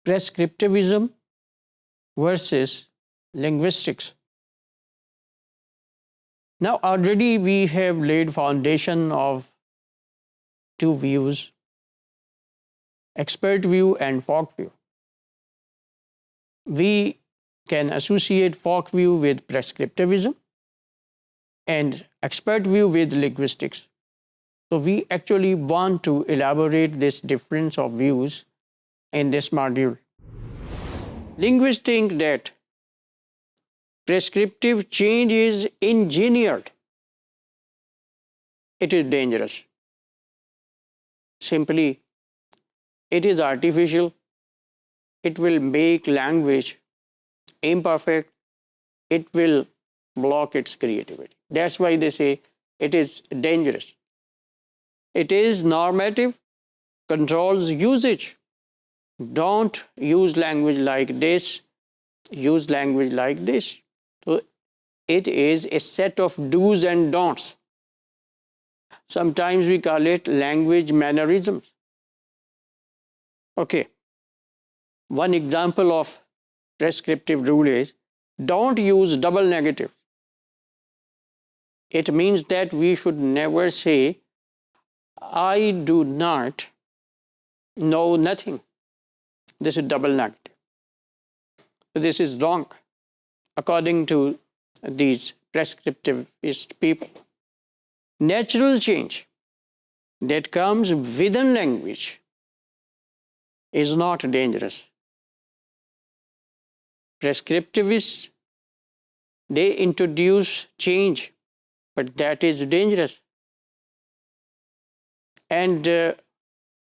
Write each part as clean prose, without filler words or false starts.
prescriptivism versus linguistics. Now already we have laid foundation of two views, expert view and folk view. We can associate folk view with prescriptivism and expert view with linguistics. So we actually want to elaborate this difference of views in this module. Linguists think that prescriptive change is engineered. It is dangerous. Simply, it is artificial. It will make language imperfect. It will block its creativity. That's why they say it is dangerous. It is normative, controls usage. Don't use language like this, use language like this. So it is a set of do's and don'ts. Sometimes we call it language mannerisms. Okay. One example of prescriptive rule is don't use double negative. It means that we should never say, I do not know nothing. This is double negative. This is wrong according to these prescriptivist people. Natural change that comes within language is not dangerous. Prescriptivists, they introduce change, but that is dangerous. And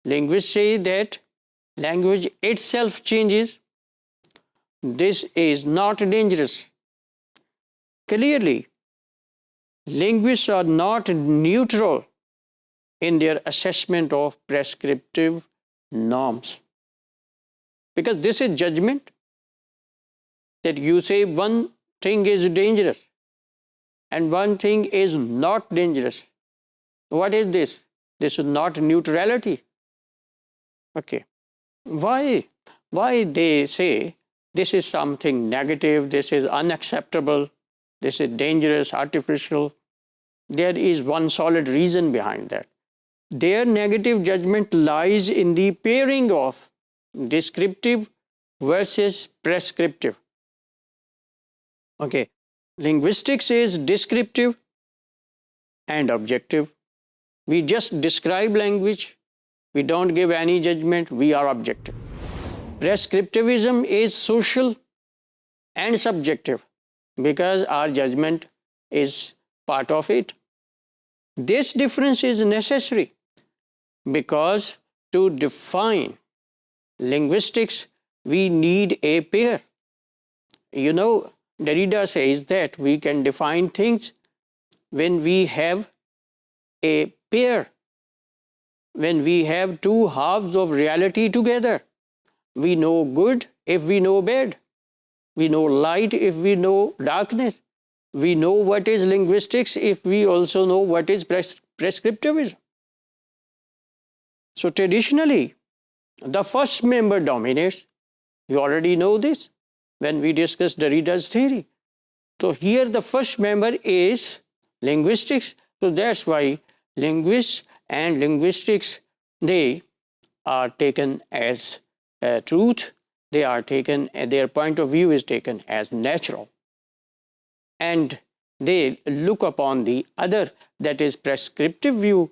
linguists say that language itself changes. This is not dangerous. Clearly, linguists are not neutral in their assessment of prescriptive norms. Because this is judgment, that you say one thing is dangerous and one thing is not dangerous. What is this? This is not neutrality. Okay. Why they say this is something negative, this is unacceptable, this is dangerous, artificial? There is one solid reason behind that. Their negative judgment lies in the pairing of descriptive versus prescriptive. Okay. Linguistics is descriptive and objective. We just describe language. We don't give any judgment. We are objective. Prescriptivism is social and subjective because our judgment is part of it. This difference is necessary because to define linguistics, we need a pair. You know, Derrida says that we can define things when we have a pair, when we have two halves of reality together. We know good if we know bad. We know light if we know darkness. We know what is linguistics if we also know what is prescriptivism. So traditionally, the first member dominates. You already know this when we discussed Derrida's theory. So here the first member is linguistics. So that's why linguists and linguistics, they are taken as truth. They are taken, their point of view is taken as natural. And they look upon the other, that is prescriptive view,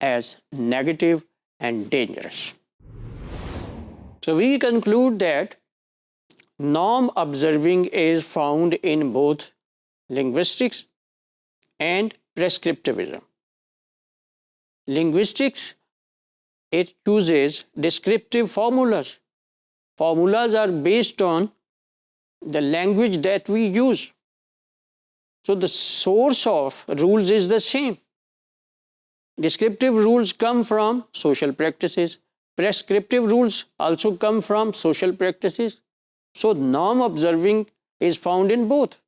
as negative and dangerous. So we conclude that norm observing is found in both linguistics and prescriptivism. Linguistics, it uses descriptive formulas. Formulas are based on the language that we use. So the source of rules is the same. Descriptive rules come from social practices. Prescriptive rules also come from social practices. So norm observing is found in both.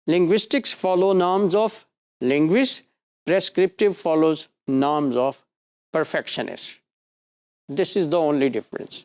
Linguistics follow norms of linguists. Prescriptive follows norms of perfectionists. This is the only difference.